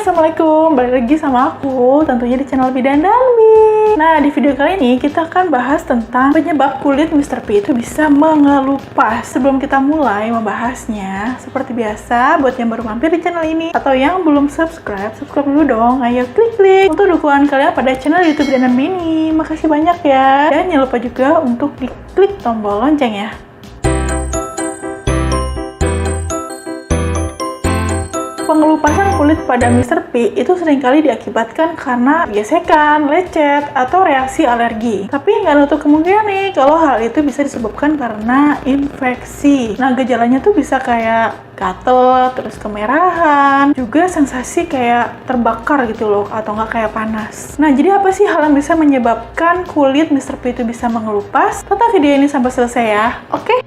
Assalamualaikum, balik lagi sama aku, tentunya di channel Bidan dan Mi. Nah, di video kali ini kita akan bahas tentang penyebab kulit Mr. P itu bisa mengelupas. Sebelum kita mulai membahasnya, seperti biasa, buat yang baru mampir di channel ini atau yang belum subscribe dulu dong. Ayo klik untuk dukungan kalian pada channel YouTube Bidan dan Mi ini. Makasih banyak ya. Dan jangan lupa juga untuk diklik tombol lonceng ya. Pengelupasan kulit pada Mr. P itu seringkali diakibatkan karena gesekan, lecet, atau reaksi alergi. Tapi nggak nutup kemungkinan nih kalau hal itu bisa disebabkan karena infeksi. Nah, gejalanya tuh bisa kayak gatel, terus kemerahan, juga sensasi kayak terbakar gitu loh, atau nggak kayak panas. Nah, jadi apa sih hal yang bisa menyebabkan kulit Mr. P itu bisa mengelupas? Tonton video ini sampai selesai ya, oke?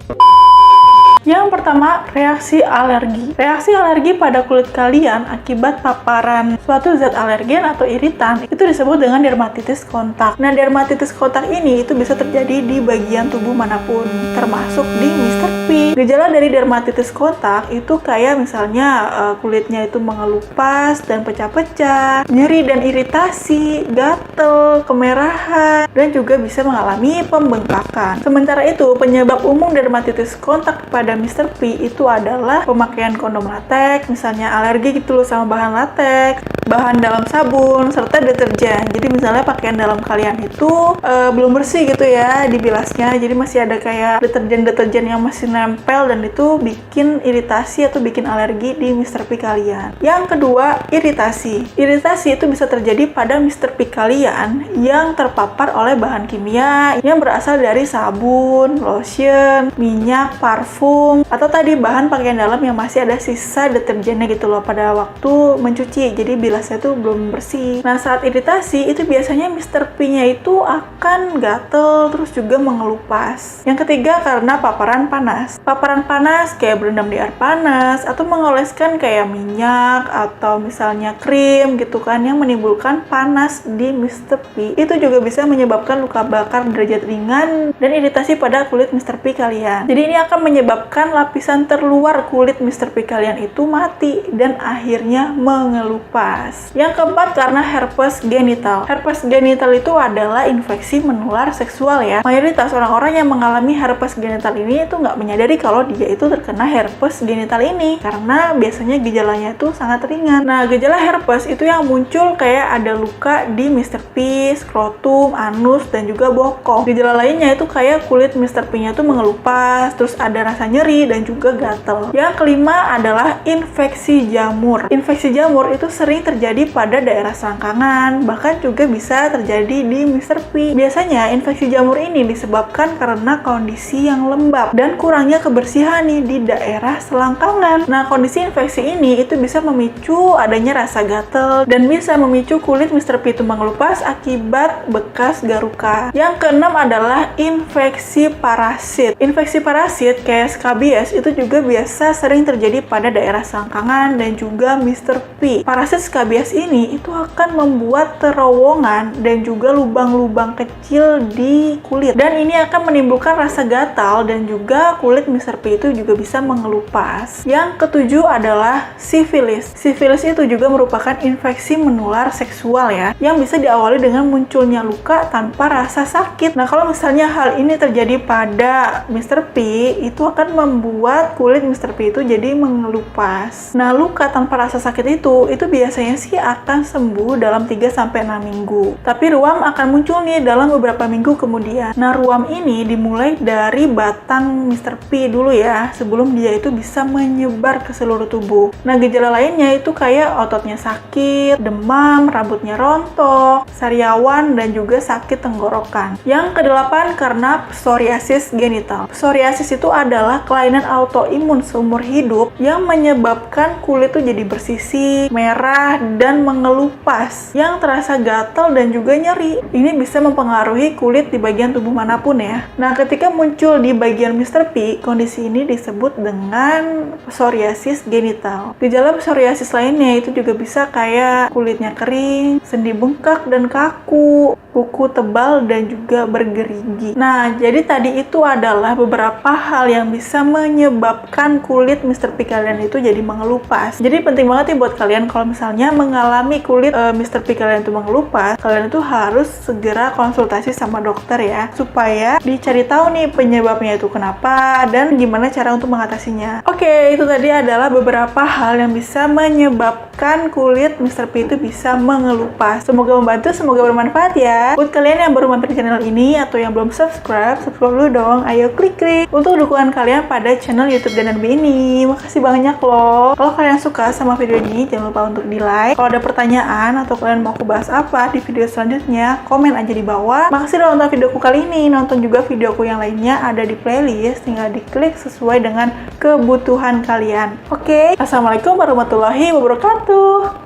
Yang pertama, reaksi alergi. Reaksi alergi pada kulit kalian akibat paparan suatu zat alergen atau iritan itu disebut dengan dermatitis kontak. Nah, dermatitis kontak ini itu bisa terjadi di bagian tubuh manapun, termasuk di Mr. P. Gejala dari dermatitis kontak itu kayak misalnya kulitnya itu mengelupas dan pecah-pecah, nyeri dan iritasi, gatel, kemerahan, dan juga bisa mengalami pembengkakan. Sementara itu, penyebab umum dermatitis kontak pada Mr. P itu adalah pemakaian kondom latex, misalnya alergi gitu loh sama bahan latex, bahan dalam sabun, serta deterjen. Jadi misalnya pakaian dalam kalian itu belum bersih gitu ya dibilasnya, jadi masih ada kayak deterjen-deterjen yang masih nempel dan itu bikin iritasi atau bikin alergi di Mr. P kalian. Yang kedua, iritasi. Iritasi itu bisa terjadi pada Mr. P kalian yang terpapar oleh bahan kimia yang berasal dari sabun, lotion, minyak, parfum, atau tadi bahan pakaian dalam yang masih ada sisa deterjennya gitu loh pada waktu mencuci, jadi bilasnya tuh belum bersih. Nah, saat iritasi itu biasanya Mr. P-nya itu akan gatel terus juga mengelupas. Yang ketiga, karena paparan panas. Paparan panas kayak berendam di air panas atau mengoleskan kayak minyak atau misalnya krim gitu kan yang menimbulkan panas di Mr. P itu juga bisa menyebabkan luka bakar derajat ringan dan iritasi pada kulit Mr. P kalian. Jadi ini akan menyebabkan lapisan terluar kulit Mr. P kalian itu mati dan akhirnya mengelupas. Yang keempat, karena herpes genital. Herpes genital itu adalah infeksi menular seksual ya. Mayoritas orang-orang yang mengalami herpes genital ini itu nggak menyadari kalau dia itu terkena herpes genital ini karena biasanya gejalanya itu sangat ringan. Nah, gejala herpes itu yang muncul kayak ada luka di Mr. P, skrotum, anus, dan juga bokong. Gejala lainnya itu kayak kulit Mr. P-nya tuh mengelupas, terus ada rasa nyeri dan juga gatel. Yang kelima adalah infeksi jamur. Infeksi jamur itu sering terjadi pada daerah selangkangan, bahkan juga bisa terjadi di Mr. P. Biasanya infeksi jamur ini disebabkan karena kondisi yang lembab dan kurangnya kebersihan nih di daerah selangkangan. Nah, kondisi infeksi ini itu bisa memicu adanya rasa gatel dan bisa memicu kulit Mr. P itu mengelupas akibat bekas garuka. Yang keenam adalah infeksi parasit. Infeksi parasit kayak skabies itu juga biasa sering terjadi pada daerah selangkangan dan juga Mr. P. Parasit skabies ini itu akan membuat terowongan dan juga lubang-lubang kecil di kulit. Dan ini akan menimbulkan rasa gatal dan juga kulit Mr. P itu juga bisa mengelupas. Yang ketujuh adalah sifilis. Sifilis itu juga merupakan infeksi menular seksual ya, yang bisa diawali dengan munculnya luka tanpa rasa sakit. Nah, kalau misalnya hal ini terjadi pada Mr. P, itu akan membuat kulit Mr. P itu jadi mengelupas. Nah, luka tanpa rasa sakit itu biasanya sih akan sembuh dalam 3-6 minggu. Tapi ruam akan muncul nih dalam beberapa minggu kemudian. Nah, ruam ini dimulai dari batang Mr. P dulu ya, sebelum dia itu bisa menyebar ke seluruh tubuh. Nah, gejala lainnya itu kayak ototnya sakit, demam, rambutnya rontok, sariawan, dan juga sakit tenggorokan. Yang kedelapan, karena psoriasis genital. Psoriasis itu adalah kelainan autoimun seumur hidup yang menyebabkan kulit tuh jadi bersisik, merah, dan mengelupas yang terasa gatal dan juga nyeri. Ini bisa mempengaruhi kulit di bagian tubuh manapun ya. Nah, ketika muncul di bagian Mr. P, kondisi ini disebut dengan psoriasis genital. Gejala psoriasis lainnya itu juga bisa kayak kulitnya kering, sendi bengkak dan kaku, kuku tebal, dan juga bergerigi. Nah, jadi tadi itu adalah beberapa hal yang bisa bisa menyebabkan kulit Mr. P kalian itu jadi mengelupas. Jadi penting banget nih buat kalian kalau misalnya mengalami kulit Mr. P kalian itu mengelupas, kalian itu harus segera konsultasi sama dokter ya, supaya dicari tahu nih penyebabnya itu kenapa dan gimana cara untuk mengatasinya. Oke, itu tadi adalah beberapa hal yang bisa menyebabkan kulit Mr. P itu bisa mengelupas. Semoga membantu, semoga bermanfaat ya. Buat kalian yang baru mampir di channel ini atau yang belum subscribe dulu dong. Ayo klik untuk dukungan kalian pada channel YouTube Danan B ini. Makasih banyak loh. Kalau kalian suka sama video ini, jangan lupa untuk di like. Kalau ada pertanyaan atau kalian mau aku bahas apa di video selanjutnya, komen aja di bawah. Makasih udah nonton videoku kali ini. Nonton juga videoku yang lainnya ada di playlist. Tinggal diklik sesuai dengan kebutuhan kalian. Oke, assalamualaikum warahmatullahi wabarakatuh.